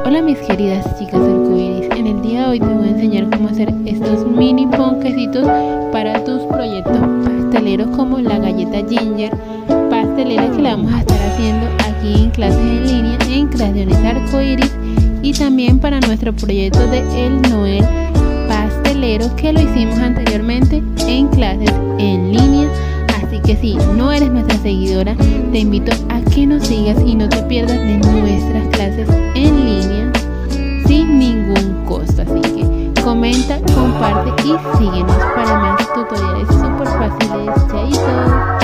Hola mis queridas chicas arcoíris, en el día de hoy te voy a enseñar cómo hacer estos mini ponquecitos para tus proyectos pasteleros, como la galleta ginger pastelera que la vamos a estar haciendo aquí en clases en línea en Creaciones Arcoíris, y también para nuestro proyecto de el Noel pastelero que lo hicimos anteriormente en clases en línea. Así que si no eres nuestra seguidora, te invito a que nos sigas y no te pierdas de nuestras clases en línea sin ningún costo. Así que comenta, comparte y síguenos para más tutoriales súper fáciles. Chaito.